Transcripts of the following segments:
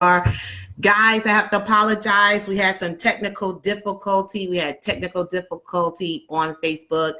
Guys, I have to apologize. We had some technical difficulty. We had technical difficulty on Facebook.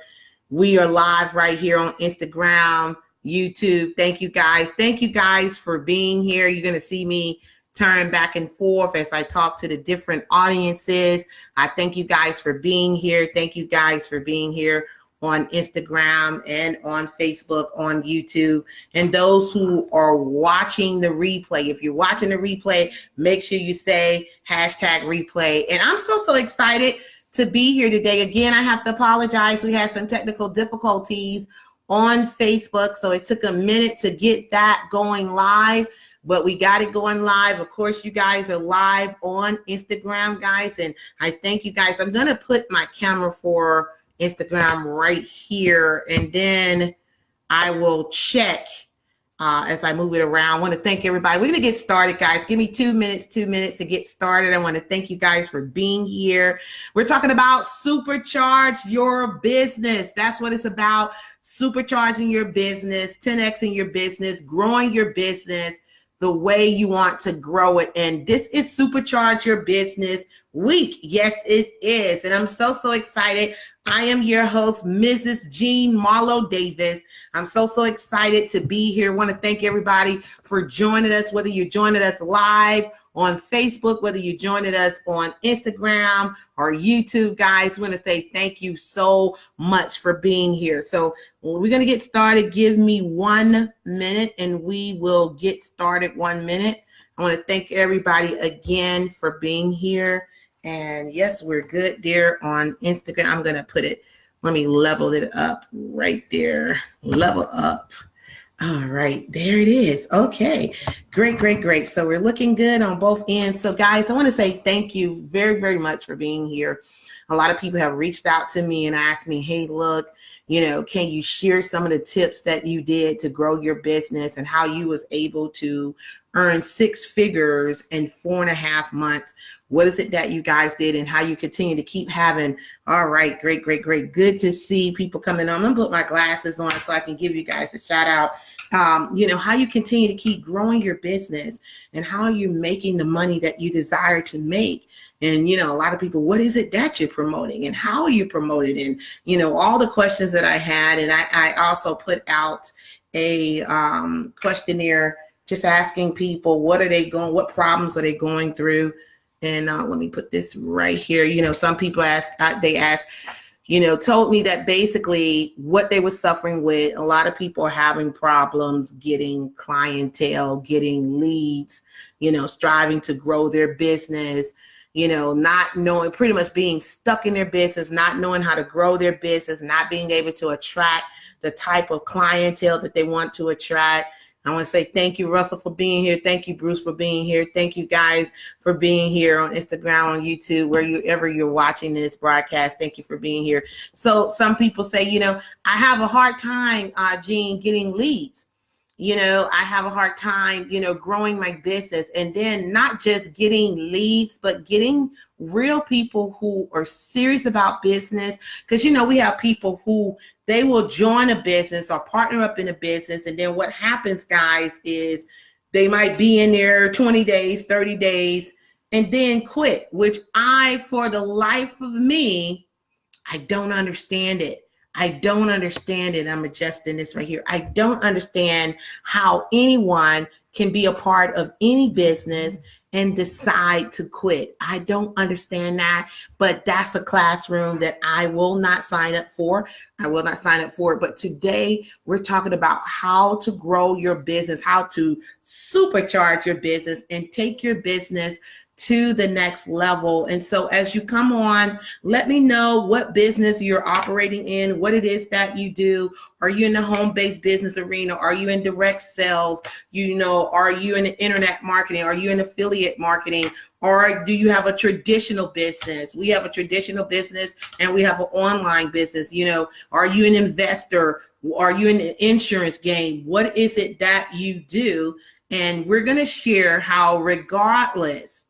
We are live right here on Instagram, YouTube. Thank you guys. Thank you guys for being here. You're going to see me turn back and forth as I talk to the different audiences. I thank you guys for being here. Thank you guys for being here on Instagram and on Facebook, on YouTube, and those who are watching the replay. If you're watching the replay, make sure you say hashtag replay. And I'm so excited to be here today. Again, I have to apologize. We had some technical difficulties on Facebook, so it took a minute to get that going live, but we got it going live. Of course, you guys are live on Instagram, guys, and I thank you guys. I'm going to put my camera for Instagram right here, and then I will check as I move it around. I want to thank everybody. We're going to get started, guys. Give me 2 minutes to get started. I want to thank you guys for being here. We're talking about supercharge your business. That's what it's about. Supercharging your business, 10Xing your business, growing your business the way you want to grow it. And this is Supercharge Your Business Week. Yes, it is. And I'm so excited. I am your host, Mrs. Jean Marlo Davis. I'm so excited to be here. I want to thank everybody for joining us, whether you're joining us live on Facebook, whether you're joining us on Instagram or YouTube, guys. I want to say thank you so much for being here. So we're going to get started. Give me 1 minute and we will get started. 1 minute. I want to thank everybody again for being here. And yes, we're good there on Instagram. I'm going to put it, let me level it up right there. Level up. All right, there it is. Okay, great. So we're looking good on both ends. So guys, I want to say thank you very much for being here. A lot of people have reached out to me and asked me, hey, look, can you share some of the tips that you did to grow your business and how you was able to earn 6 figures in 4.5 months? What is it that you guys did and how you continue to keep having? All right, great. Good to see people coming on. I'm gonna put my glasses on so I can give you guys a shout out. How you continue to keep growing your business and how you're making the money that you desire to make. And, a lot of people, what is it that you're promoting and how are you promoting? And, all the questions that I had. And I also put out a questionnaire just asking people, what problems are they going through? And let me put this right here. Some people told me that basically what they were suffering with, a lot of people are having problems getting clientele, getting leads, striving to grow their business, not knowing, pretty much being stuck in their business, not knowing how to grow their business, not being able to attract the type of clientele that they want to attract. I want to say thank you, Russell, for being here. Thank you, Bruce, for being here. Thank you guys for being here on Instagram, on YouTube, wherever you're watching this broadcast. Thank you for being here. So some people say, I have a hard time, Jean, getting leads. I have a hard time, growing my business, and then not just getting leads, but getting real people who are serious about business. Because, we have people who they will join a business or partner up in a business. And then what happens, guys, is they might be in there 20 days, 30 days, and then quit, which for the life of me, I don't understand it. I'm adjusting this right here. I don't understand how anyone can be a part of any business and decide to quit. I don't understand that, but that's a classroom that I will not sign up for. But today we're talking about how to grow your business, how to supercharge your business and take your business to the next level. And so as you come on, let me know what business you're operating in, what it is that you do. Are you in the home-based business arena? Are you in direct sales? Are you in internet marketing? Are you in affiliate marketing? Or do you have a traditional business? We have a traditional business and we have an online business. Are you an investor? Are you in an insurance game? What is it that you do? And we're going to share how, regardless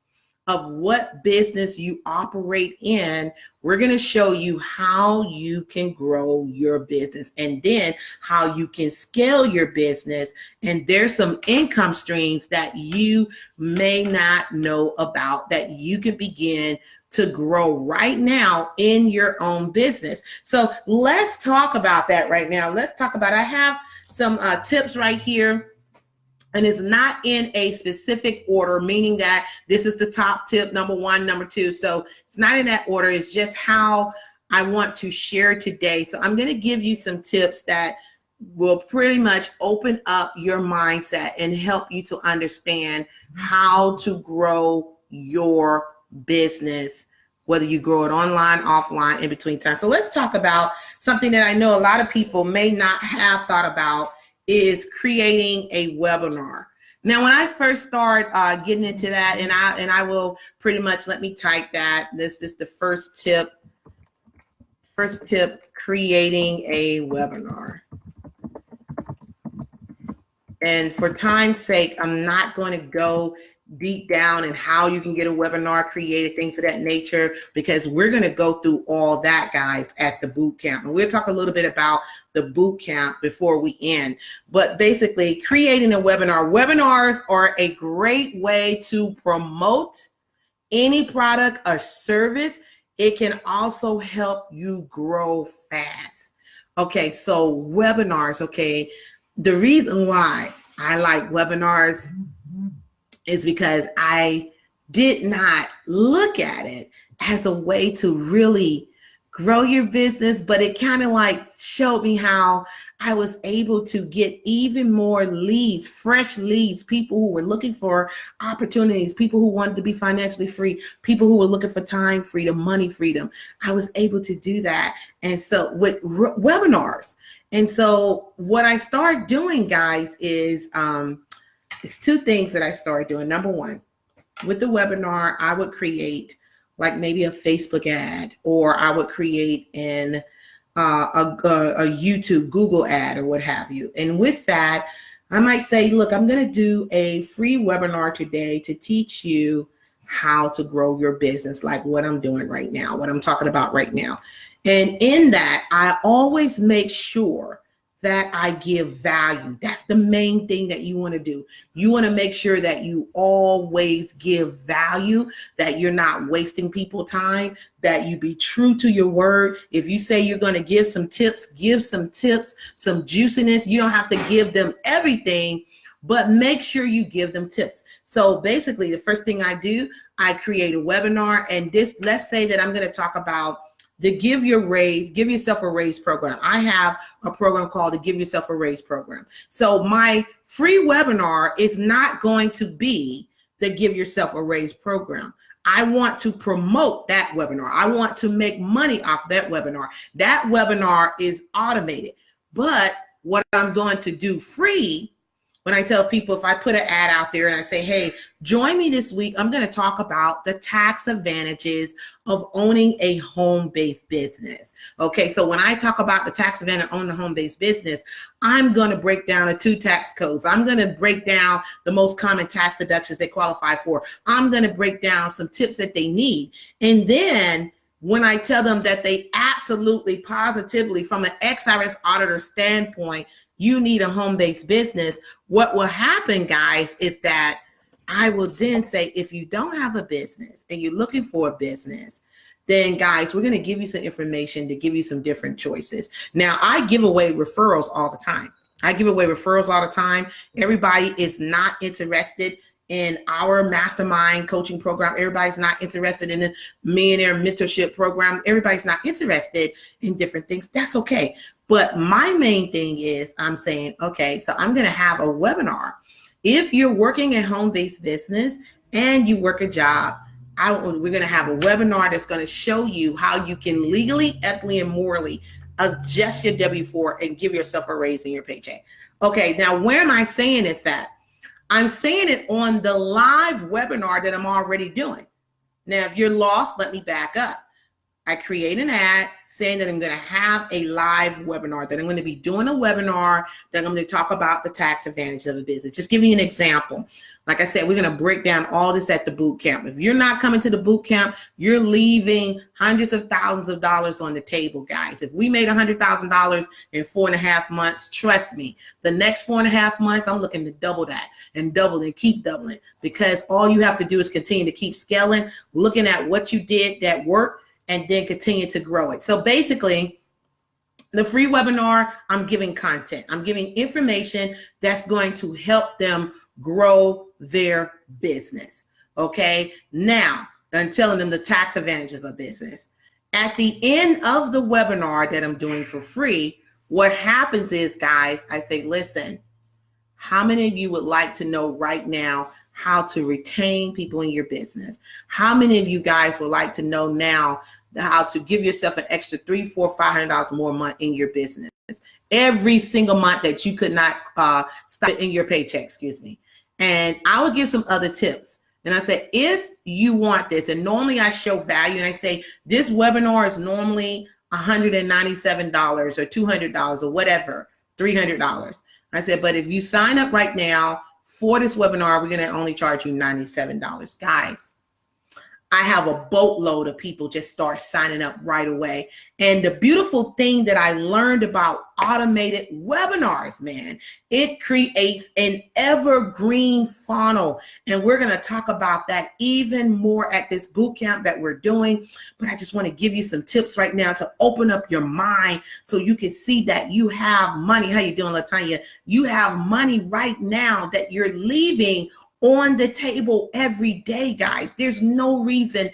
of what business you operate in, we're going to show you how you can grow your business and then how you can scale your business. And there's some income streams that you may not know about that you can begin to grow right now in your own business. So let's talk about that right now. Let's talk about, I have some tips right here. And it's not in a specific order, meaning that this is the top tip, number one, number two. So it's not in that order. It's just how I want to share today. So I'm going to give you some tips that will pretty much open up your mindset and help you to understand how to grow your business, whether you grow it online, offline, in between time. So let's talk about something that I know a lot of people may not have thought about, is creating a webinar. Now, when I first start getting into that, and I will pretty much, let me type that. This is the first tip. First tip, creating a webinar. And for time's sake, I'm not going to go deep down in how you can get a webinar created, things of that nature, because we're going to go through all that, guys, at the boot camp. And we'll talk a little bit about the boot camp before we end. But basically, creating a webinar. Webinars are a great way to promote any product or service. It can also help you grow fast. Okay, so webinars, okay. The reason why I like webinars is because I did not look at it as a way to really grow your business, but it kind of like showed me how I was able to get even more leads, fresh leads, people who were looking for opportunities, people who wanted to be financially free, people who were looking for time freedom, money freedom. I was able to do that. And so with webinars. And so what I started doing, guys, is it's two things that I started doing. Number one, with the webinar, I would create like maybe a Facebook ad, or I would create a YouTube, Google ad, or what have you. And with that, I might say, look, I'm going to do a free webinar today to teach you how to grow your business, like what I'm doing right now, what I'm talking about right now. And in that, I always make sure that I give value. That's the main thing that you want to do. You want to make sure that you always give value, that you're not wasting people time, that you be true to your word. If you say you're going to give some tips, some juiciness. You don't have to give them everything, but make sure you give them tips. So basically, the first thing I do, I create a webinar, and this, let's say that I'm going to talk about the Give Yourself a Raise program. I have a program called the Give Yourself a Raise program. So my free webinar is not going to be the Give Yourself a Raise program. I want to promote that webinar. I want to make money off that webinar. That webinar is automated. But what I'm going to do free, when I tell people, if I put an ad out there and I say, hey, join me this week, I'm going to talk about the tax advantages of owning a home-based business. Okay, so when I talk about the tax advantage of owning a home-based business, I'm going to break down the 2 tax codes. I'm going to break down the most common tax deductions they qualify for. I'm going to break down some tips that they need. And then when I tell them that they absolutely, positively, from an ex-IRS auditor standpoint, you need a home-based business, what will happen, guys, is that I will then say, if you don't have a business and you're looking for a business, then guys, we're going to give you some information to give you some different choices. Now, I give away referrals all the time. Everybody is not interested in our mastermind coaching program. Everybody's not interested in the millionaire mentorship program. Everybody's not interested in different things. That's okay. But my main thing is I'm saying, okay, so I'm going to have a webinar. If you're working a home-based business and you work a job, we're going to have a webinar that's going to show you how you can legally, ethically, and morally adjust your W-4 and give yourself a raise in your paycheck. Okay, now where am I saying this at? I'm saying it on the live webinar that I'm already doing. Now, if you're lost, let me back up. I create an ad saying that I'm going to have a live webinar, that I'm going to be doing a webinar, that I'm going to talk about the tax advantage of a business. Just giving you an example. Like I said, we're going to break down all this at the boot camp. If you're not coming to the boot camp, you're leaving hundreds of thousands of dollars on the table, guys. If we made $100,000 in 4.5 months, trust me, the next 4.5 months, I'm looking to double that and double and keep doubling, because all you have to do is continue to keep scaling, looking at what you did that worked, and then continue to grow it. So basically, the free webinar, I'm giving content. I'm giving information that's going to help them grow their business. Okay. Now, I'm telling them the tax advantage of a business. At the end of the webinar that I'm doing for free, what happens is, guys, I say, listen, how many of you would like to know right now how to retain people in your business? How many of you guys would like to know now how to give yourself an extra $300, $400, $500 more a month in your business every single month that you could not stop in your paycheck, excuse me. And I would give some other tips. And I said, if you want this, and normally I show value and I say, this webinar is normally $197 or $200 or whatever, $300. I said, but if you sign up right now for this webinar, we're going to only charge you $97. Guys, I have a boatload of people just start signing up right away. And the beautiful thing that I learned about automated webinars, man, it creates an evergreen funnel. And we're going to talk about that even more at this boot camp that we're doing. But I just want to give you some tips right now to open up your mind so you can see that you have money. How you doing, Latanya? You have money right now that you're leaving on the table every day, guys. There's no reason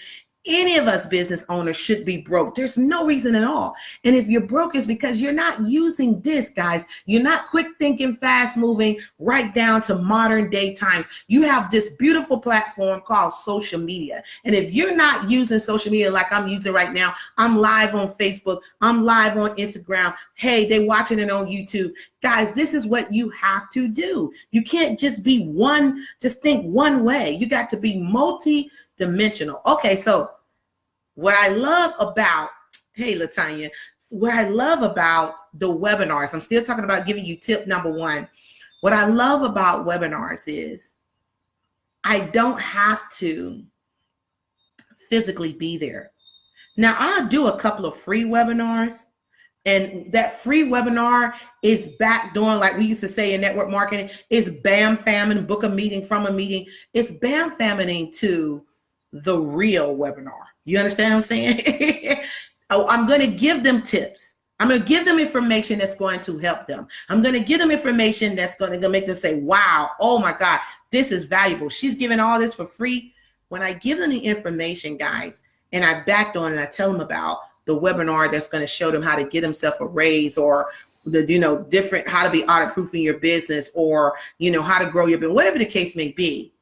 any of us business owners should be broke. There's no reason at all. And if you're broke, it's because you're not using this, guys. You're not quick thinking, fast moving, right down to modern day times. You have this beautiful platform called social media. And if you're not using social media like I'm using right now, I'm live on Facebook, I'm live on Instagram. Hey, they watching it on YouTube. Guys, this is what you have to do. You can't just be just think one way. You got to be multi-dimensional. Okay, so what I love about, hey, Latanya, what I love about the webinars, I'm still talking about giving you tip number one. What I love about webinars is I don't have to physically be there. Now, I'll do a couple of free webinars. And that free webinar is backdooring, like we used to say in network marketing, it's bam famming, book a meeting from a meeting. It's bam famming to the real webinar. You understand what I'm saying? I'm going to give them tips. I'm going to give them information that's going to help them. I'm going to give them information that's going to make them say, wow, oh my God, this is valuable. She's giving all this for free. When I give them the information, guys, and I backdoor and I tell them about the webinar that's going to show them how to get themselves a raise, or the, different, how to be audit proof in your business, or, how to grow your business, whatever the case may be.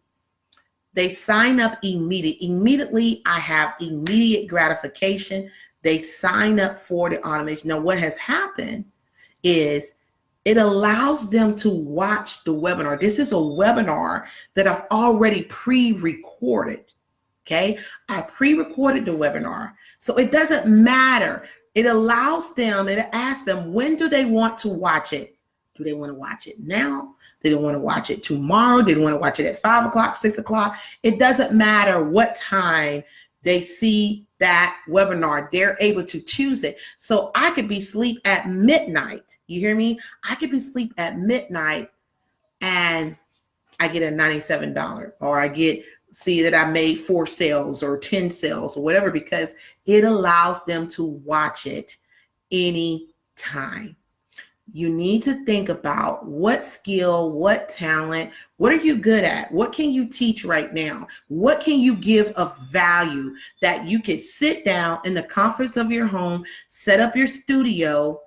They sign up immediately. I have immediate gratification. They sign up for the automation. Now, what has happened is it allows them to watch the webinar. This is a webinar that I've already pre-recorded. Okay. I pre-recorded the webinar. So it doesn't matter. It allows them, it asks them, when do they want to watch it? Do they want to watch it now? Do they want to watch it tomorrow? Do they want to watch it at 5 o'clock, 6 o'clock? It doesn't matter what time they see that webinar. They're able to choose it. So I could be asleep at midnight. You hear me? I could be asleep at midnight and I get a $97, or I see that I made 4 sales or 10 sales or whatever, because it allows them to watch it anytime. You need to think about what skill, what talent, what are you good at? What can you teach right now? What can you give of value that you can sit down in the comforts of your home, set up your studio,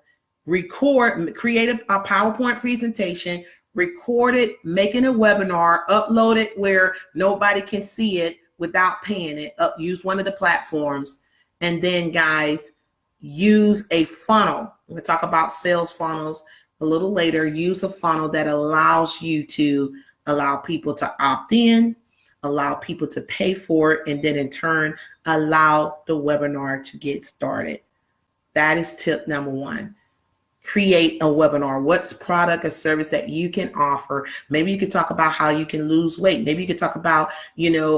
record, create a PowerPoint presentation, record it, making a webinar, upload it where nobody can see it without paying it, use one of the platforms. And then, guys, use a funnel. We're going to talk about sales funnels a little later. Use a funnel that allows you to allow people to opt in, allow people to pay for it, and then in turn, allow the webinar to get started. That is tip number one. Create a webinar. What's product or service that you can offer? Maybe you could talk about how you can lose weight. Maybe you could talk about,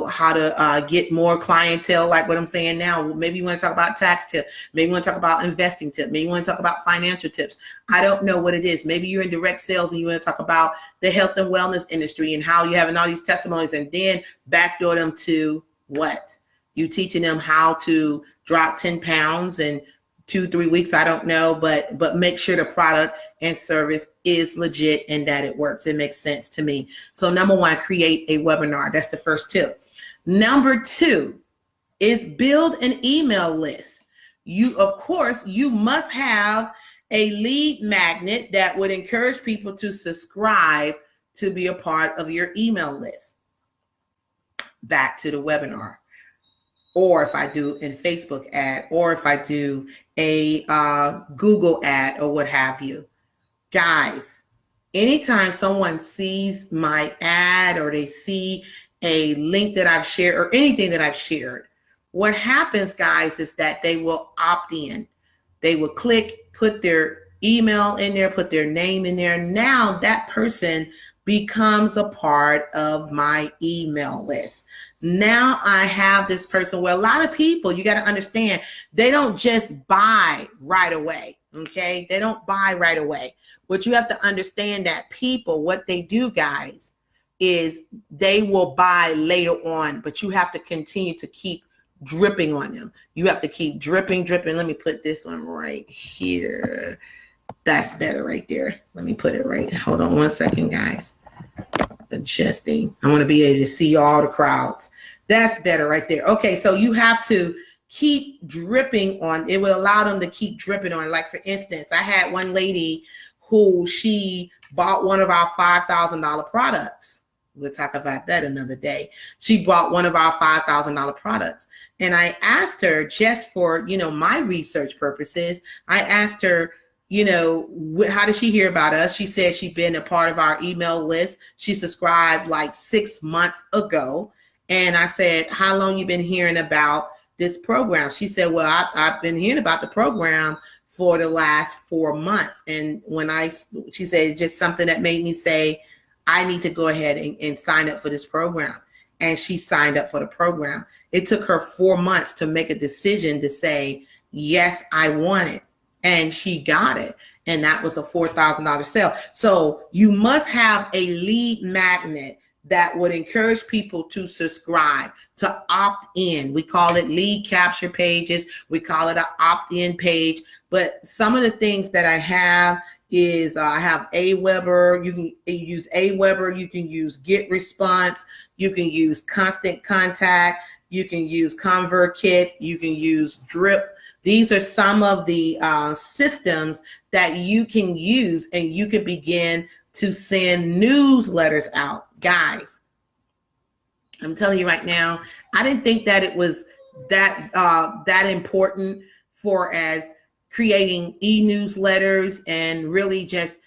how to get more clientele, like what I'm saying now. Maybe you want to talk about tax tips. Maybe you want to talk about investing tips. Maybe you want to talk about financial tips. I don't know what it is. Maybe you're in direct sales and you want to talk about the health and wellness industry and how you're having all these testimonies, and then backdoor them to what? You teaching them how to drop 10 pounds in 2-3 weeks, I don't know, but make sure the product and service is legit and that it works. It makes sense to me. So number one, create a webinar. That's the first tip. Number two is build an email list. Of course, you must have a lead magnet that would encourage people to subscribe to be a part of your email list. Back to the webinar. Or if I do a Facebook ad, or if I do a Google ad or what have you. Guys, anytime someone sees my ad or they see a link that I've shared or anything that I've shared, what happens, guys, is that they will opt in. They will click, put their email in there, put their name in there. Now that person becomes a part of my email list. Now I have this person where a lot of people, you got to understand, they don't just buy right away. Okay. They don't buy right away. But you have to understand that people, what they do, guys, is they will buy later on, but you have to continue to keep dripping on them. You have to keep dripping. Let me put this one right here. That's better right there. Let me put it right. Hold on one second, guys. Adjusting. I want to be able to see all the crowds. That's better right there. Okay, so you have to keep dripping on. It will allow them to keep dripping on. Like for instance, I had one lady who she bought one of our $5,000 products. We'll talk about that another day. She bought one of our $5,000 products, and I asked her, just for my research purposes, I asked her, how did she hear about us? She said she'd been a part of our email list. She subscribed like 6 months ago. And I said, how long you been hearing about this program? She said, well, I've been hearing about the program for the last 4 months. And she said, it's just something that made me say, I need to go ahead and sign up for this program. And she signed up for the program. It took her 4 months to make a decision to say, yes, I want it. And she got it. And that was a $4,000 sale. So you must have a lead magnet that would encourage people to subscribe, to opt in. We call it lead capture pages. We call it an opt-in page. But some of the things that I have is I have Aweber. You can use Aweber. You can use Get Response. You can use Constant Contact. You can use ConvertKit. You can use Drip. These are some of the systems that you can use, and you can begin to send newsletters out. Guys, I'm telling you right now, I didn't think that it was that important for as creating e-newsletters and really just,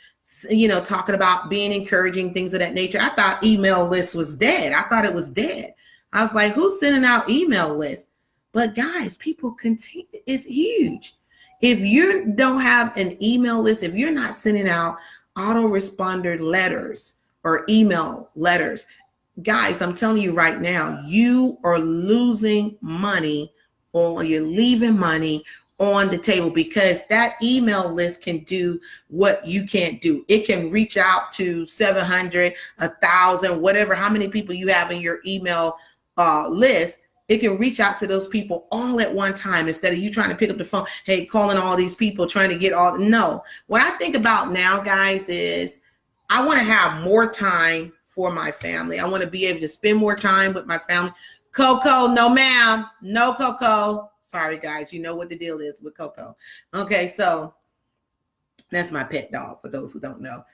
talking about being encouraging, things of that nature. I thought email lists was dead. I thought it was dead. I was like, who's sending out email lists? But guys, people continue. It's huge. If you don't have an email list, if you're not sending out autoresponder letters or email letters, guys, I'm telling you right now, you are losing money, or you're leaving money on the table, because that email list can do what you can't do. It can reach out to 700, 1,000, whatever, how many people you have in your email list. It can reach out to those people all at one time, instead of you trying to pick up the phone, hey, calling all these people, trying to get all. No, what I think about now, guys, is I want to have more time for my family. I want to be able to spend more time with my family. Coco, no ma'am, no Coco. Sorry, guys, you know what the deal is with Coco. Okay, so that's my pet dog, for those who don't know.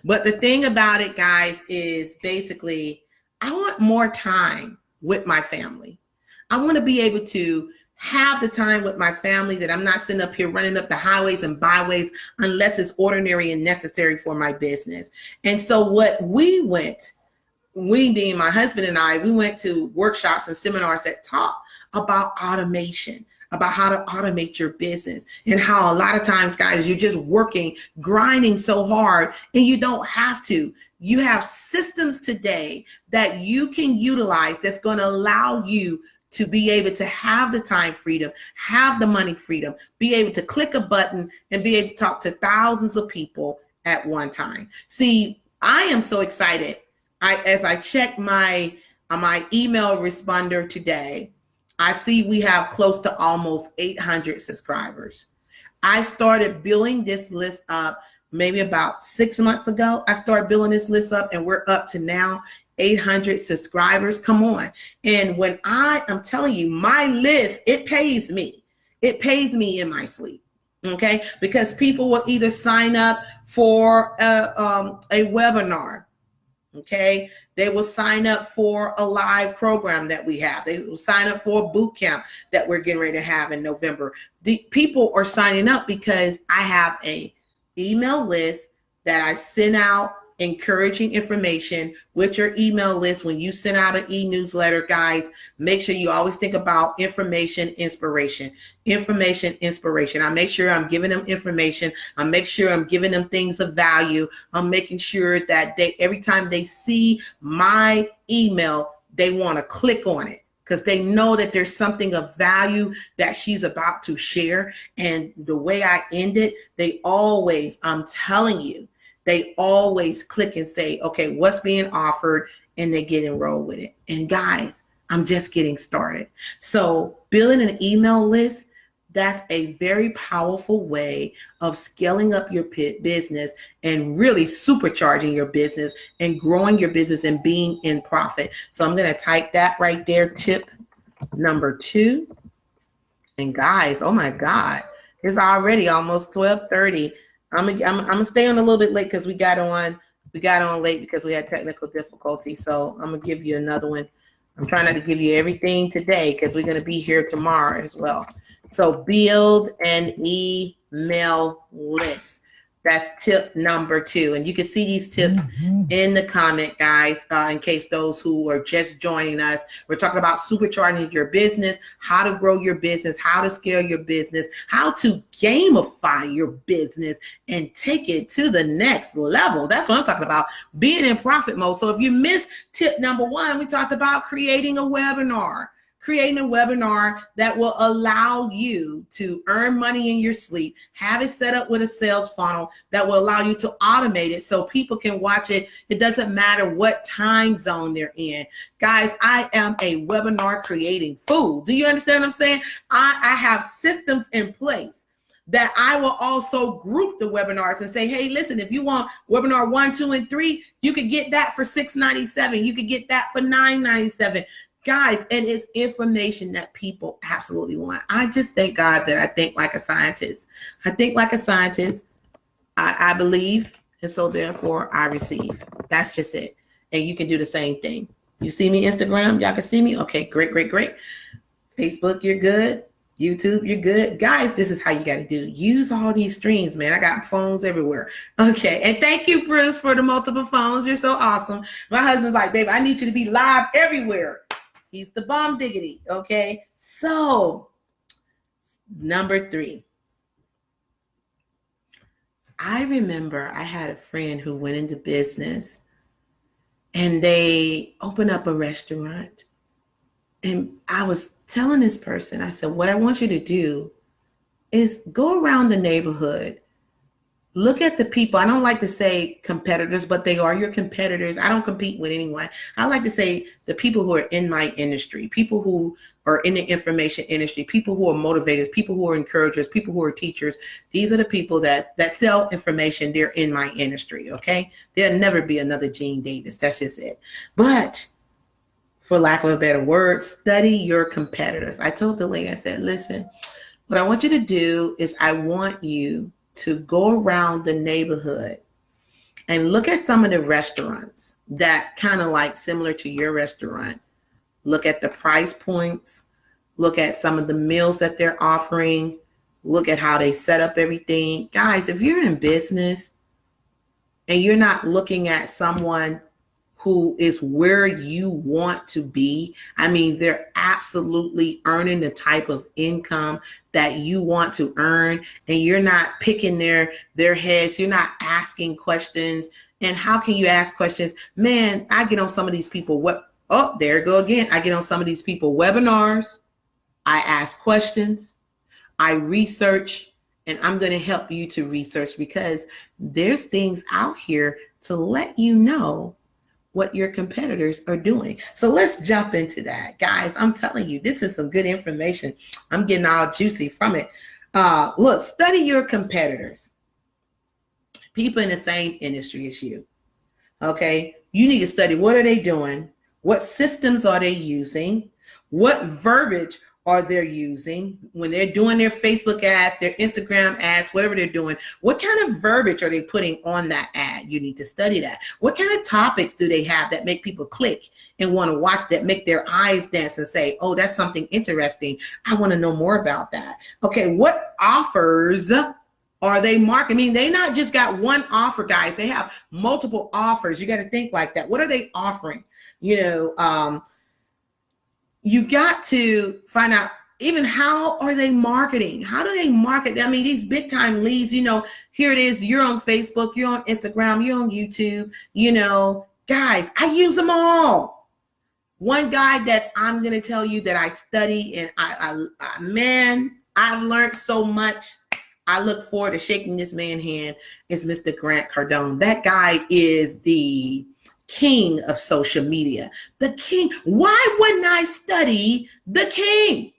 But the thing about it, guys, is basically I want more time with my family. I want to be able to have the time with my family, that I'm not sitting up here running up the highways and byways unless it's ordinary and necessary for my business. And so what we went we being my husband and I, we went to workshops and seminars that taught about automation, about how to automate your business, and how a lot of times, guys, you're just working, grinding so hard, and you don't have to. You have systems today that you can utilize that's going to allow you to be able to have the time freedom, have the money freedom, be able to click a button and be able to talk to thousands of people at one time. See, I am so excited. As I check my email responder today, I see we have close to almost 800 subscribers. I started building this list up maybe about 6 months ago. I started building this list up, and we're up to now 800 subscribers. Come on. And when I am telling you, my list, it pays me. It pays me in my sleep. Okay. Because people will either sign up for a webinar. Okay. They will sign up for a live program that we have. They will sign up for a boot camp that we're getting ready to have in November. The people are signing up because I have a email list that I send out encouraging information with your email list. When you send out an e-newsletter, guys, make sure you always think about information, inspiration. I make sure I'm giving them information. I make sure I'm giving them things of value. I'm making sure that every time they see my email, they want to click on it, because they know that there's something of value that she's about to share. And the way I end it, they always, I'm telling you, they always click and say, okay, what's being offered? And they get enrolled with it. And guys, I'm just getting started. So building an email list, that's a very powerful way of scaling up your business and really supercharging your business and growing your business and being in profit. So I'm going to type that right there, tip number 2. And guys, oh my God, it's already almost 12:30. I'm gonna stay on a little bit late because we got on late because we had technical difficulty. So I'm gonna give you another one. I'm trying not to give you everything today because we're gonna be here tomorrow as well. So build an email list. That's tip number 2. And you can see these tips in the comment, guys, in case those who are just joining us. We're talking about supercharging your business, how to grow your business, how to scale your business, how to gamify your business and take it to the next level. That's what I'm talking about, being in profit mode. So if you missed tip number 1, we talked about creating a webinar. Creating a webinar that will allow you to earn money in your sleep, have it set up with a sales funnel that will allow you to automate it so people can watch it. It doesn't matter what time zone they're in. Guys, I am a webinar creating fool. Do you understand what I'm saying? I have systems in place that I will also group the webinars and say, hey, listen, if you want webinar 1, 2, and 3, you could get that for $6.97. You could get that for $9.97. Guys, and it's information that people absolutely want. I just thank God that I think like a scientist. I think like a scientist. I believe, and so therefore I receive. That's just it. And you can do the same thing. You see me Instagram? Y'all can see me? Okay, great. Facebook, you're good. YouTube, you're good. Guys, this is how you got to do. Use all these streams, man. I got phones everywhere. Okay, and thank you, Bruce, for the multiple phones. You're so awesome. My husband's like, baby, I need you to be live everywhere. He's the bomb diggity, okay? So, number 3. I remember I had a friend who went into business and they opened up a restaurant. And I was telling this person, I said, what I want you to do is go around the neighborhood. Look at the people. I don't like to say competitors, but they are your competitors. I don't compete with anyone. I like to say the people who are in my industry, people who are in the information industry, people who are motivators, people who are encouragers, people who are teachers. These are the people that sell information. They're in my industry, okay? There'll never be another Gene Davis. That's just it. But for lack of a better word, study your competitors. I told the lady, I said, listen, what I want you to do is I want you to go around the neighborhood and look at some of the restaurants that kind of like similar to your restaurant. Look at the price points, look at some of the meals that they're offering, look at how they set up everything. Guys, if you're in business and you're not looking at someone who is where you want to be. I mean, they're absolutely earning the type of income that you want to earn, and you're not picking their heads. You're not asking questions. And how can you ask questions? Man, I get on some of these people. There you go again. I get on some of these people webinars. I ask questions. I research, and I'm going to help you to research, because there's things out here to let you know what your competitors are doing. So let's jump into that, guys. I'm telling you, this is some good information. I'm getting all juicy from it. Look, study your competitors. People in the same industry as you. Okay, you need to study, what are they doing? What systems are they using? What verbiage are they using when they're doing their Facebook ads, their Instagram ads, whatever they're doing? What kind of verbiage are they putting on that ad? You need to study that. What kind of topics do they have that make people click and want to watch, that make their eyes dance and say, oh, that's something interesting. I want to know more about that. Okay, what offers are they marketing? I mean, they not just got one offer, guys. They have multiple offers. You got to think like that. What are they offering? You got to find out, even how are they marketing? How do they market? I mean, these big time leads, here it is. You're on Facebook, you're on Instagram, you're on YouTube, guys, I use them all. One guy that I'm going to tell you that I study, and man, I've learned so much. I look forward to shaking this man's hand, is Mr. Grant Cardone. That guy is the king of social media. The king. Why wouldn't I study the king?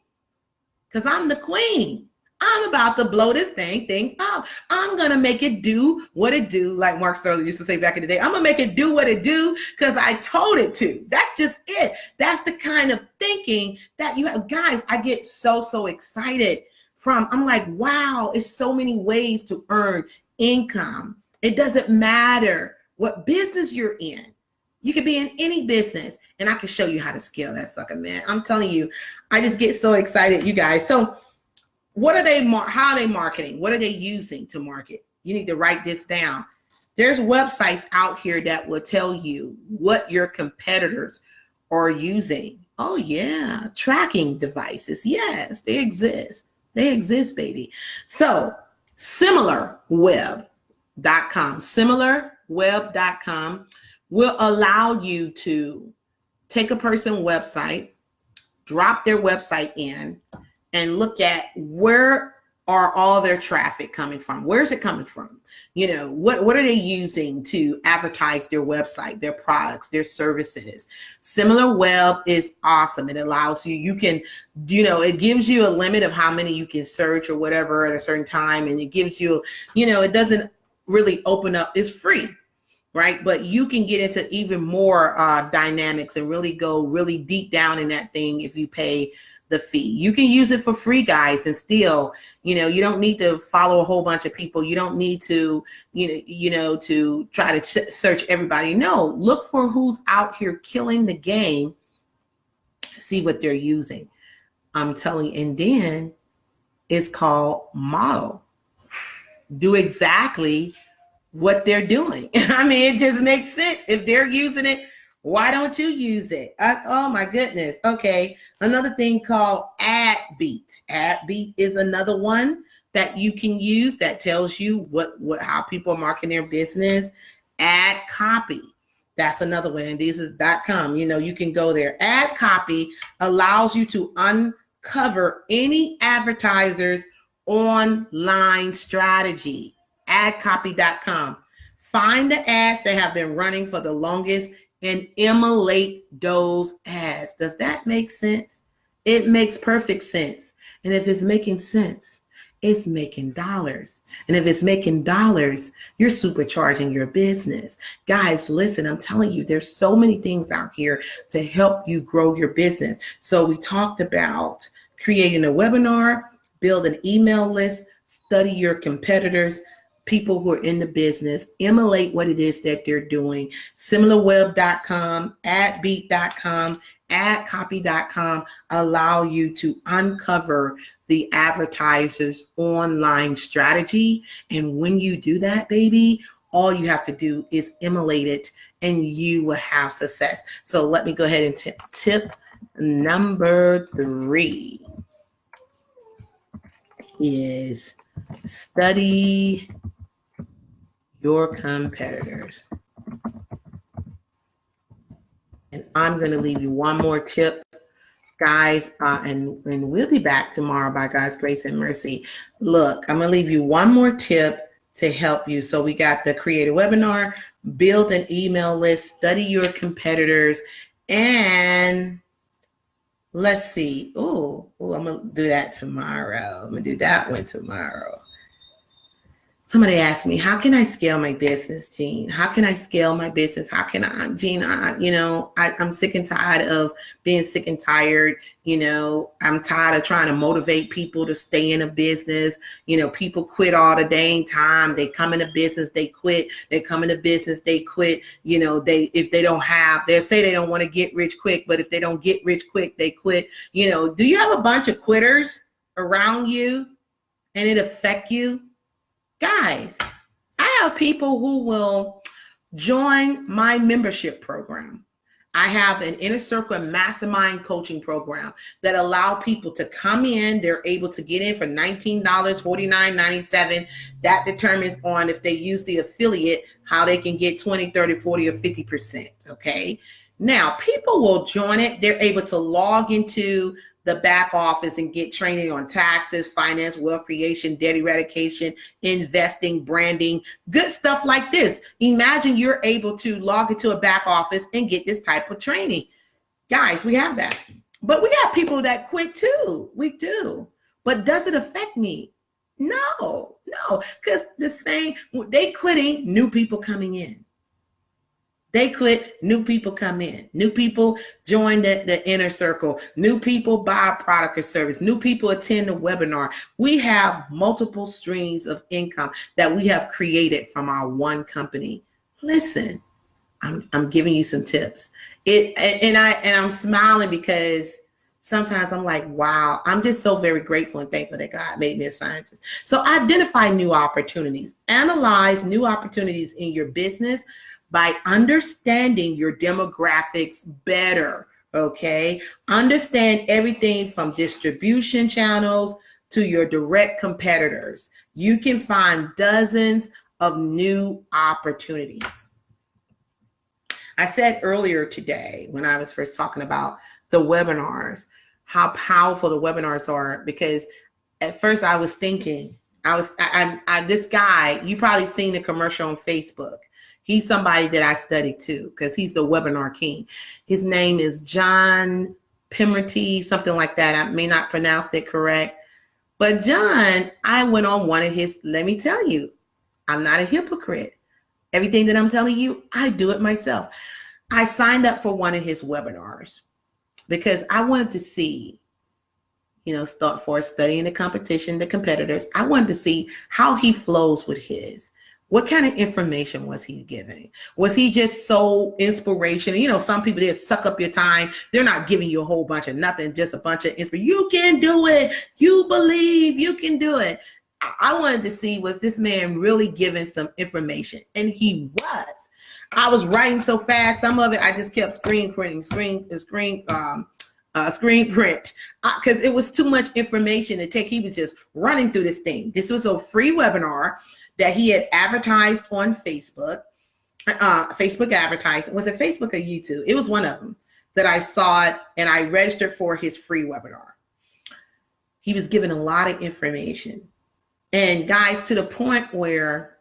Because I'm the queen. I'm about to blow this thing up. I'm going to make it do what it do, like Mark Sterling used to say back in the day. I'm going to make it do what it do because I told it to. That's just it. That's the kind of thinking that you have. Guys, I get so excited from. I'm like, wow, it's so many ways to earn income. It doesn't matter what business you're in. You could be in any business, and I can show you how to scale that sucker, man. I'm telling you, I just get so excited, you guys. So what are they, how are they marketing? What are they using to market? You need to write this down. There's websites out here that will tell you what your competitors are using. Oh yeah, tracking devices. Yes, they exist. They exist, baby. So similarweb.com will allow you to take a person's website, drop their website in, and look at where are all their traffic coming from? Where's it coming from? What are they using to advertise their website, their products, their services? Similar Web is awesome. It allows you can, it gives you a limit of how many you can search or whatever at a certain time. And it gives you, it doesn't really open up. It's free. Right? But you can get into even more dynamics and really go really deep down in that thing if you pay the fee. You can use it for free, guys, and still, you don't need to follow a whole bunch of people. You don't need to, to try to search everybody. No, look for who's out here killing the game. See what they're using. I'm telling you, and then it's called model. Do exactly what they're doing. I mean, it just makes sense. If they're using it, why don't you use it? Oh my goodness. Okay. Another thing called AdBeat. AdBeat is another one that you can use that tells you how people are marketing their business. Ad copy. That's another one. And this is .com. You can go there. Ad copy allows you to uncover any advertiser's online strategy. Adcopy.com. Find the ads that have been running for the longest and emulate those ads. Does that make sense? It makes perfect sense. And if it's making sense, it's making dollars. And if it's making dollars, you're supercharging your business. Guys, listen, I'm telling you, there's so many things out here to help you grow your business. So we talked about creating a webinar, build an email list, study your competitors, people who are in the business, emulate what it is that they're doing. Similarweb.com, adbeat.com, adcopy.com allow you to uncover the advertiser's online strategy. And when you do that, baby, All you have to do is emulate it and you will have success. So let me go ahead and tip number 3 is study your competitors. And I'm going to leave you one more tip, guys, and we'll be back tomorrow by God's grace and mercy. Look, I'm going to leave you one more tip to help you. So we got the create a webinar, build an email list, study your competitors, and let's see. Oh, I'm going to do that tomorrow. I'm going to do that one tomorrow. Somebody asked me, how can I scale my business, Jean? How can I scale my business? How can I, Jean, I'm sick and tired of being sick and tired. I'm tired of trying to motivate people to stay in a business. People quit all the dang time. They come into business, they quit. They come into business, they quit. If they don't have, they say they don't want to get rich quick, but if they don't get rich quick, they quit. Do you have a bunch of quitters around you and it affect you? Guys, I have people who will join my membership program. I have an inner circle mastermind coaching program that allow people to come in. They're able to get in for $19, $49.97. That determines on if they use the affiliate, how they can get 20, 30, 40, or 50%. Okay. Now, people will join it. They're able to log into the back office and get training on taxes, finance, wealth creation, debt eradication, investing, branding, good stuff like this. Imagine you're able to log into a back office and get this type of training. Guys, we have that. But we got people that quit too. We do. But does it affect me? No, because they quitting, new people coming in. They quit, new people come in. New people join the inner circle. New people buy a product or service. New people attend the webinar. We have multiple streams of income that we have created from our one company. Listen, I'm giving you some tips. I'm smiling because sometimes I'm like, wow, I'm just so very grateful and thankful that God made me a scientist. So identify new opportunities. Analyze new opportunities in your business by understanding your demographics better, okay? Understand everything from distribution channels to your direct competitors. You can find dozens of new opportunities. I said earlier today when I was first talking about the webinars, how powerful the webinars are, because at first I was thinking, this guy, you probably seen the commercial on Facebook. He's somebody that I studied too, because he's the webinar king. His name is John Pimerty, something like that. I may not pronounce it correct. But John, I went on one of his, let me tell you, I'm not a hypocrite. Everything that I'm telling you, I do it myself. I signed up for one of his webinars because I wanted to see, start for studying the competition, the competitors. I wanted to see how he flows with his. What kind of information was he giving? Was he just so inspirational? Some people, they suck up your time. They're not giving you a whole bunch of nothing, just a bunch of inspiration. You can do it. You believe you can do it. I wanted to see, was this man really giving some information? And he was. I was writing so fast. Some of it, I just kept screen print, because it was too much information to take. He was just running through this thing. This was a free webinar that he had advertised on Facebook. Facebook advertised. Was it Facebook or YouTube? It was one of them that I saw it, and I registered for his free webinar. He was giving a lot of information. And guys, to the point where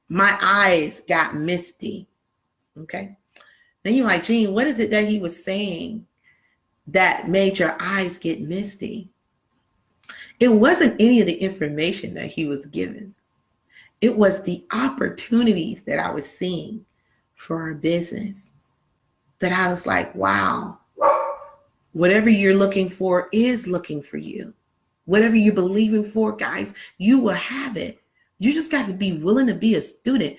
my eyes got misty. Okay. Then you're like, Jean, what is it that he was saying that made your eyes get misty? It wasn't any of the information that he was giving. It was the opportunities that I was seeing for our business that I was like, wow, whatever you're looking for is looking for you. Whatever you're believing for, guys, you will have it. You just got to be willing to be a student.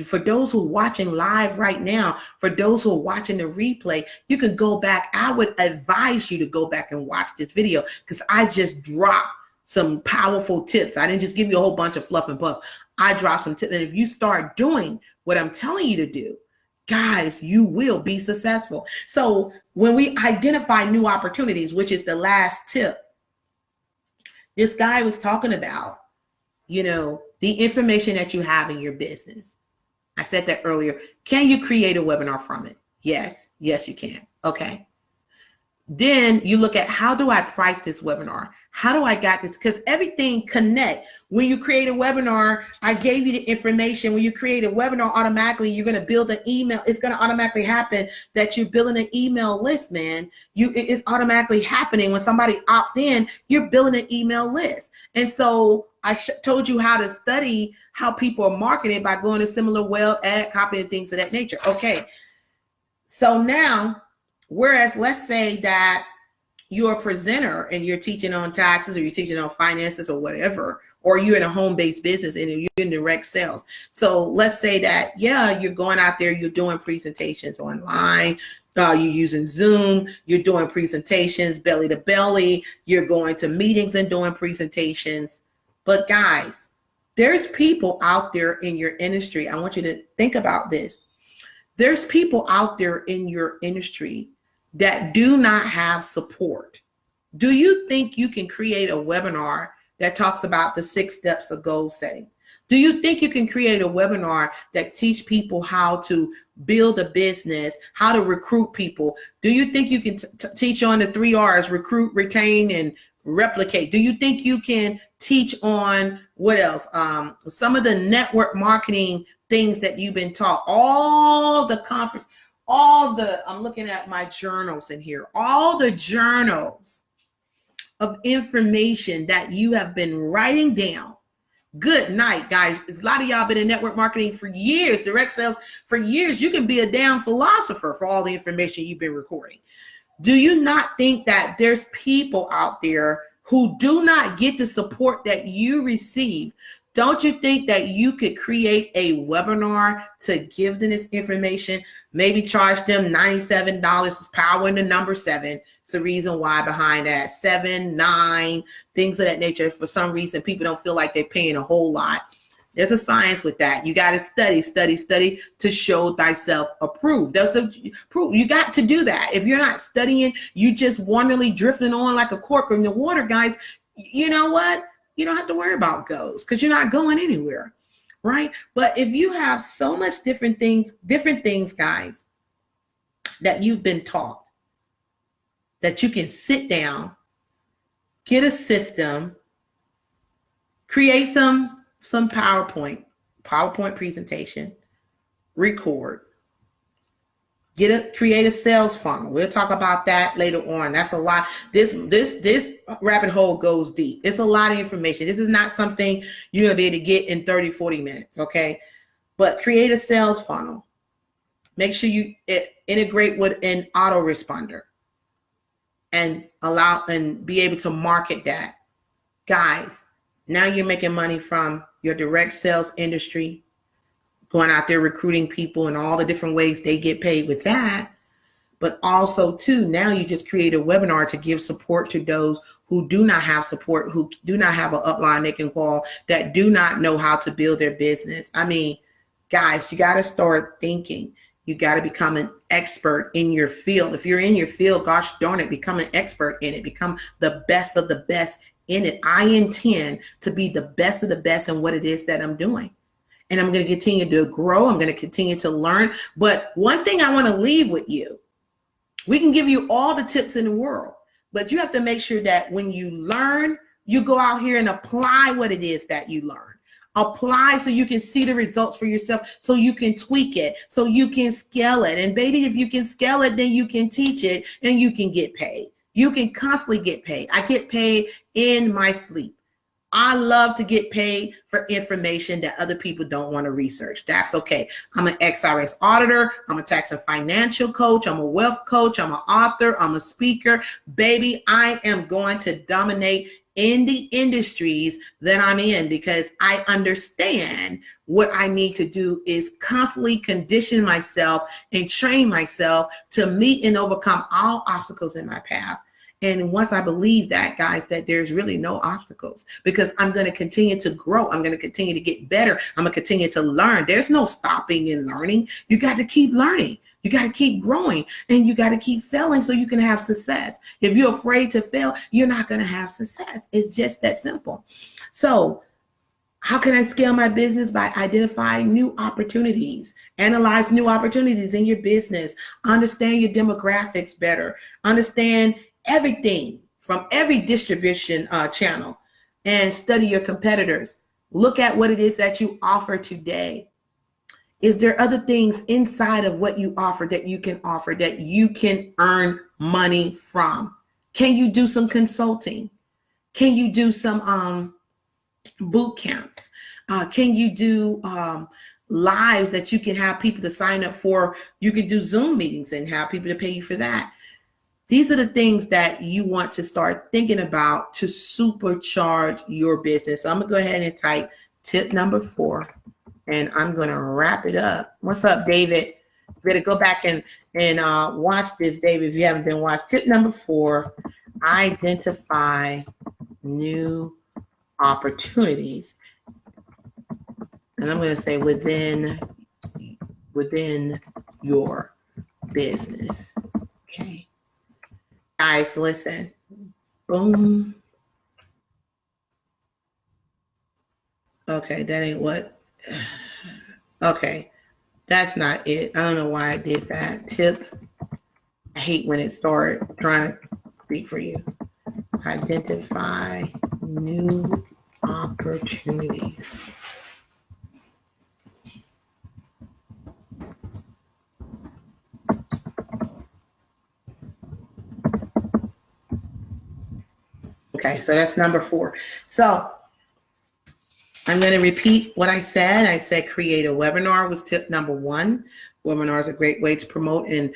For those who are watching live right now, for those who are watching the replay, you can go back. I would advise you to go back and watch this video because I just dropped some powerful tips. I didn't just give you a whole bunch of fluff and puff. I dropped some tips. And if you start doing what I'm telling you to do, guys, you will be successful. So when we identify new opportunities, which is the last tip, this guy was talking about, the information that you have in your business. I said that earlier. Can you create a webinar from it? Yes, you can. Okay. Then you look at, how do I price this webinar? How do I got this? Because everything connect. When you create a webinar, I gave you the information. When you create a webinar, automatically you're going to build an email. It's going to automatically happen that you're building an email list, man. It's automatically happening. When somebody opt in, you're building an email list. And so I told you how to study how people are marketing by going to similar web ad copy and things of that nature. Okay. So now, whereas let's say that you're a presenter and you're teaching on taxes, or you're teaching on finances or whatever, or you're in a home-based business and you're in direct sales. So let's say that, you're going out there, you're doing presentations online, you're using Zoom, you're doing presentations belly to belly, you're going to meetings and doing presentations. But guys, there's people out there in your industry. I want you to think about this. There's people out there in your industry that do not have support. Do you think you can create a webinar that talks about the 6 steps of goal setting? Do you think you can create a webinar that teach people how to build a business, how to recruit people? Do you think you can teach on the 3 R's, recruit, retain, and replicate? Do you think you can teach on what else? Some of the network marketing things that you've been taught, all the conference, I'm looking at my journals in here, all the journals of information that you have been writing down. Good night, guys. A lot of y'all been in network marketing for years, direct sales for years. You can be a damn philosopher for all the information you've been recording. Do you not think that there's people out there who do not get the support that you receive? Don't you think that you could create a webinar to give them this information? Maybe charge them $97, power in the number 7. It's the reason why behind that, 7, 9, things of that nature. For some reason, people don't feel like they're paying a whole lot. There's a science with that. You got to study to show thyself approved. You got to do that. If you're not studying, you just wanderly drifting on like a cork in the water, guys. You know what? You don't have to worry about goals because you're not going anywhere, right? But if you have so much different things, guys, that you've been taught, that you can sit down, get a system, create some PowerPoint presentation, record, create a sales funnel. We'll talk about that later on. That's a lot. This rabbit hole goes deep. It's a lot of information. This is not something you're going to be able to get in 30, 40 minutes. Okay. But create a sales funnel. Make sure you integrate with an autoresponder and be able to market that. Guys, now you're making money from your direct sales industry, going out there recruiting people and all the different ways they get paid with that. But also too, now you just create a webinar to give support to those who do not have support, who do not have an upline they can call, that do not know how to build their business. I mean, guys, you got to start thinking. You got to become an expert in your field. If you're in your field, gosh darn it, become an expert in it. Become the best of the best in it. I intend to be the best of the best in what it is that I'm doing. And I'm going to continue to grow. I'm going to continue to learn. But one thing I want to leave with you, we can give you all the tips in the world, but you have to make sure that when you learn, you go out here and apply what it is that you learn. Apply so you can see the results for yourself, so you can tweak it, so you can scale it. And baby, if you can scale it, then you can teach it and you can get paid. You can constantly get paid. I get paid in my sleep. I love to get paid for information that other people don't want to research. That's okay. I'm an XRS auditor. I'm a tax and financial coach. I'm a wealth coach. I'm an author. I'm a speaker. Baby, I am going to dominate in the industries that I'm in because I understand what I need to do is constantly condition myself and train myself to meet and overcome all obstacles in my path. And once I believe that, guys, that there's really no obstacles, because I'm going to continue to grow. I'm going to continue to get better. I'm going to continue to learn. There's no stopping in learning. You got to keep learning. You got to keep growing, and you got to keep failing so you can have success. If you're afraid to fail, you're not going to have success. It's just that simple. So how can I scale my business? By identifying new opportunities, analyze new opportunities in your business, understand your demographics better, understand everything from every distribution channel, and study your competitors. Look at what it is that you offer today. Is there other things inside of what you offer that you can earn money from? Can you do some consulting? Can you do some boot camps? Can you do lives that you can have people to sign up for? You can do Zoom meetings and have people to pay you for that. These are the things that you want to start thinking about to supercharge your business. So I'm gonna go ahead and type tip number 4, and I'm gonna wrap it up. What's up, David? You better go back and watch this, David, if you haven't been watched. Tip number 4, identify new opportunities. And I'm going to say within your business. Okay. Guys, listen. Boom. Okay, that ain't what. Okay, that's not it. I don't know why I did that. Tip. I hate when it starts trying to speak for you. Identify new opportunities. Okay, so that's number 4. So I'm going to repeat what I said. I said create a webinar was tip number 1. Webinar is a great way to promote and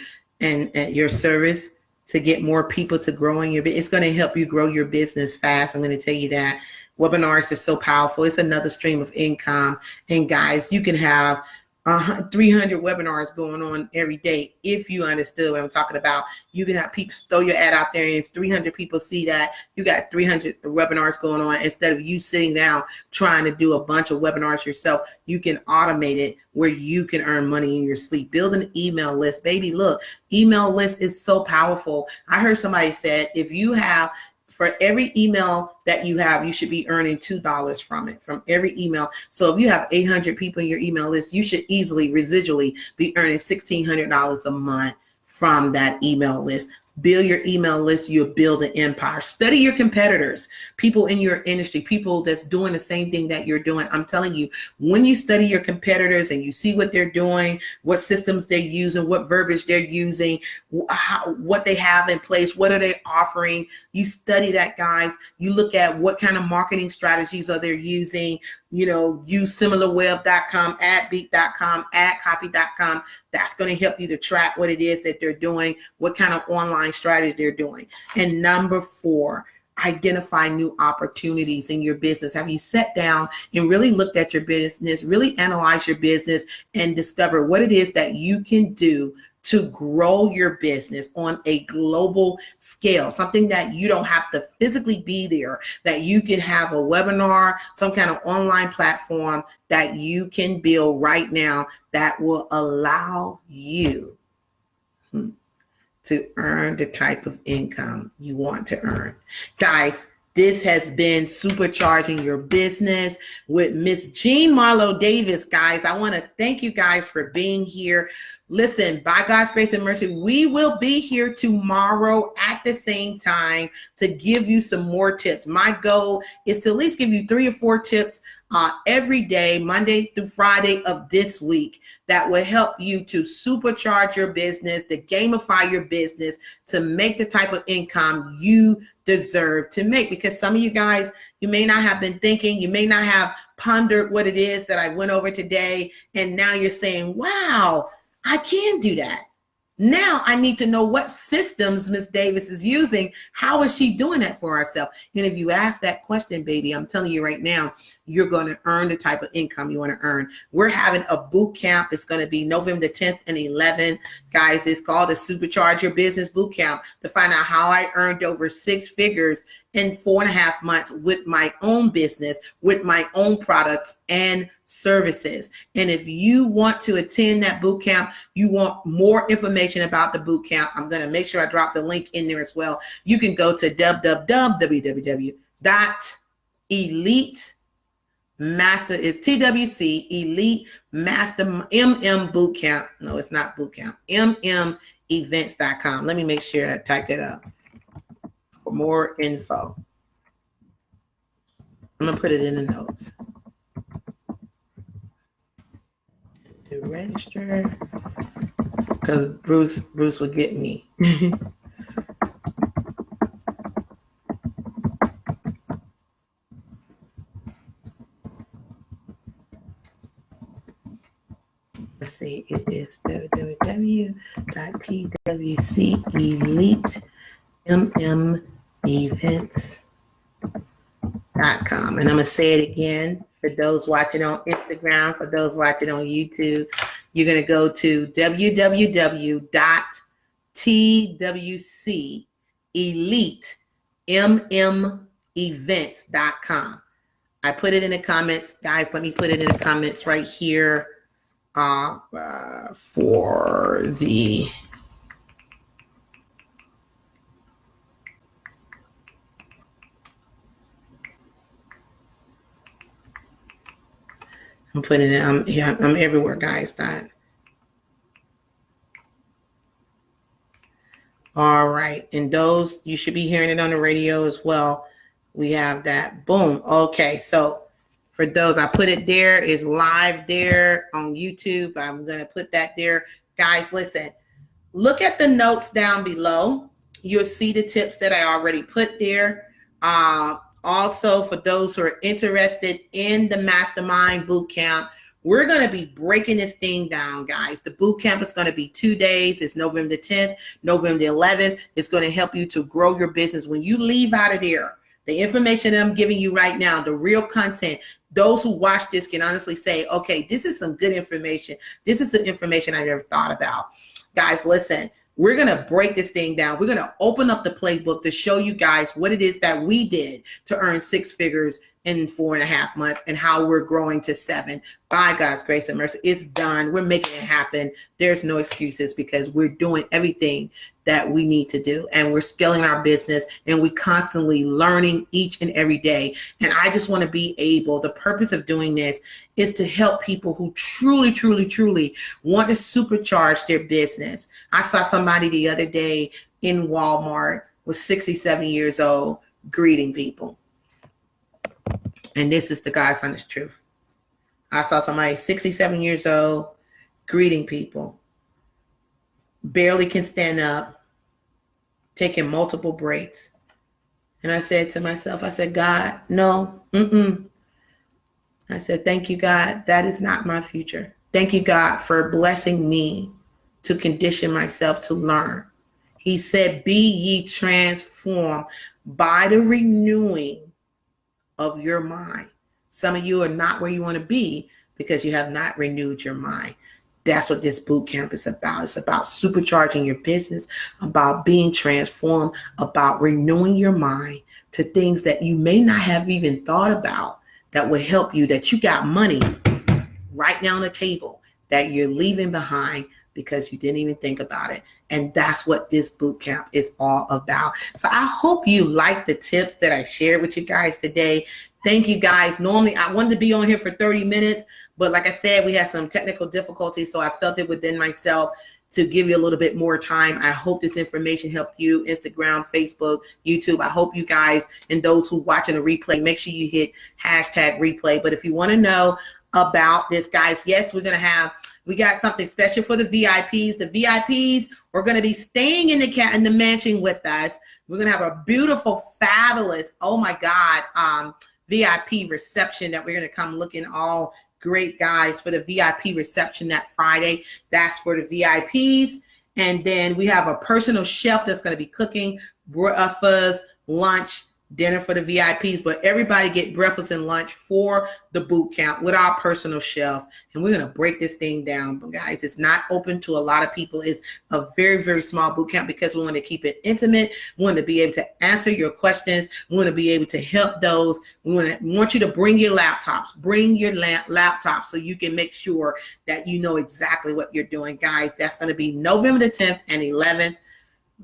your service to get more people to grow in your business. It's going to help you grow your business fast. I'm going to tell you that. Webinars are so powerful. It's another stream of income. And guys, you can have 300 webinars going on every day. If you understood what I'm talking about, you can have people throw your ad out there, and if 300 people see that, you got 300 webinars going on. Instead of you sitting down trying to do a bunch of webinars yourself, you can automate it where you can earn money in your sleep. Build an email list, baby. Look, email list is so powerful. I heard somebody said if you have, for every email that you have, you should be earning $2 from it, from every email. So if you have 800 people in your email list, you should easily residually be earning $1,600 a month from that email list. Build your email list, you'll build an empire. Study your competitors, people in your industry, people that's doing the same thing that you're doing. I'm telling you, when you study your competitors and you see what they're doing, what systems they're using, what verbiage they're using, what they have in place, what are they offering, you study that, guys. You look at what kind of marketing strategies are they using. You know, use similarweb.com, adbeat.com, adcopy.com. That's going to help you to track what it is that they're doing, what kind of online strategy they're doing. And number 4, identify new opportunities in your business. Have you sat down and really looked at your business, really analyze your business and discover what it is that you can do to grow your business on a global scale, something that you don't have to physically be there, that you can have a webinar, some kind of online platform that you can build right now that will allow you to earn the type of income you want to earn. Guys, this has been Supercharging Your Business with Miss Jean Marlo Davis. Guys, I want to thank you guys for being here. Listen, by God's grace and mercy, we will be here tomorrow at the same time to give you some more tips. My goal is to at least give you 3 or 4 tips every day, Monday through Friday of this week, that will help you to supercharge your business, to gamify your business, to make the type of income you deserve to make. Because some of you guys, you may not have been thinking, you may not have pondered what it is that I went over today, and now you're saying, wow, I can do that. Now I need to know what systems Miss Davis is using. How is she doing that for herself? And if you ask that question, baby, I'm telling you right now, you're going to earn the type of income you want to earn. We're having a boot camp. It's going to be November 10th and 11th. Guys, it's called a Supercharge Your Business Boot Camp to find out how I earned over 6 figures in 4.5 months with my own business, with my own products and services. And if you want to attend that boot camp, you want more information about the boot camp, I'm going to make sure I drop the link in there as well. You can go to www.elite-master is TWC Elite Master MM Boot Camp. No, it's not boot camp. mmevents.com. Let me make sure I type that up for more info. I'm gonna put it in the notes. To register, because Bruce will get me. Let's see, it is www.twceliteMMevents.com. And I'm gonna say it again for those watching on Instagram, for those watching on YouTube. You're gonna go to www.twceliteMMevents.com. I put it in the comments, guys. Let me put it in the comments right here. For the I'm putting it. I'm everywhere, guys. All right, and those you should be hearing it on the radio as well. We have that. Boom. Okay, so. For those, I put it there. It's live there on YouTube. I'm going to put that there. Guys, listen, look at the notes down below. You'll see the tips that I already put there. Also, for those who are interested in the Mastermind Bootcamp, we're going to be breaking this thing down, guys. The boot camp is going to be 2 days. It's November 10th, November 11th. It's going to help you to grow your business. When you leave out of there, the information I'm giving you right now, the real content, those who watch this can honestly say, okay, this is some good information. This is the information I never thought about. Guys, listen, we're going to break this thing down. We're going to open up the playbook to show you guys what it is that we did to earn 6 figures in 4.5 months and how we're growing to 7. By God's grace and mercy, it's done. We're making it happen. There's no excuses because we're doing everything that we need to do, and we're scaling our business, and we constantly learning each and every day. And I just want to be able, the purpose of doing this is to help people who truly want to supercharge their business. I saw somebody the other day in Walmart, was 67 years old, greeting people. And this is the God's honest truth. I saw somebody 67 years old, greeting people, barely can stand up, taking multiple breaks. And I said to myself, I said, God, no, I said, thank you, God. That is not my future. Thank you, God, for blessing me to condition myself to learn. He said, be ye transformed by the renewing of your mind. Some of you are not where you want to be because you have not renewed your mind. That's what this boot camp is about. It's about supercharging your business, about being transformed, about renewing your mind to things that you may not have even thought about that will help you, that you got money right now on the table that you're leaving behind because you didn't even think about it. And that's what this boot camp is all about. So I hope you like the tips that I shared with you guys today. Thank you, guys. Normally, I wanted to be on here for 30 minutes, but like I said, we had some technical difficulties, so I felt it within myself to give you a little bit more time. I hope this information helped you, Instagram, Facebook, YouTube. I hope you guys and those who watching a replay, make sure you hit #replay. But if you want to know about this, guys, yes, we got something special for the VIPs. The VIPs are going to be staying in the mansion with us. We're going to have a beautiful, fabulous, oh my God, VIP reception that we're going to come looking all great, guys, for the VIP reception that Friday. That's for the VIPs. And then we have a personal chef that's going to be cooking breakfast, lunch, dinner for the VIPs, but everybody get breakfast and lunch for the boot camp with our personal chef. And we're going to break this thing down. But guys, it's not open to a lot of people. It's a very, very small boot camp because we want to keep it intimate. We want to be able to answer your questions. We want to be able to help those. We want you to bring your laptops. Bring your laptops so you can make sure that you know exactly what you're doing. Guys, that's going to be November the 10th and 11th.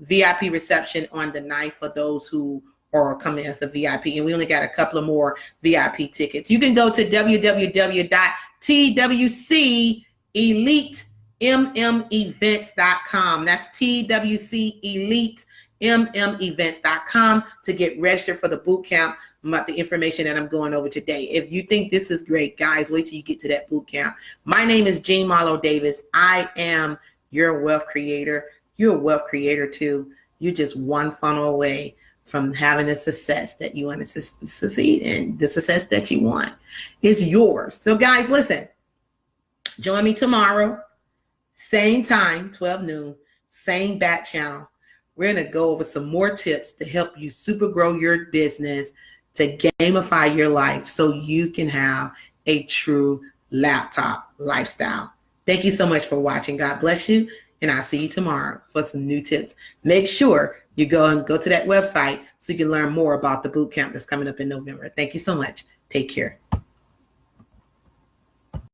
VIP reception on the 9th for those who or come as a VIP, and we only got a couple of more VIP tickets. You can go to www.twceliteMMevents.com. That's twceliteMMevents.com to get registered for the boot camp about the information that I'm going over today. If you think this is great, guys, wait till you get to that boot camp. My name is Jean Marlo Davis. I am your wealth creator. You're a wealth creator too. You're just one funnel away from having the success that you want to succeed in. The success that you want is yours. So guys, listen, join me tomorrow, same time, 12 noon, same back channel. We're going to go over some more tips to help you super grow your business, to gamify your life so you can have a true laptop lifestyle. Thank you so much for watching. God bless you. And I'll see you tomorrow for some new tips. Make sure you go to that website so you can learn more about the boot camp that's coming up in November. Thank you so much. Take care.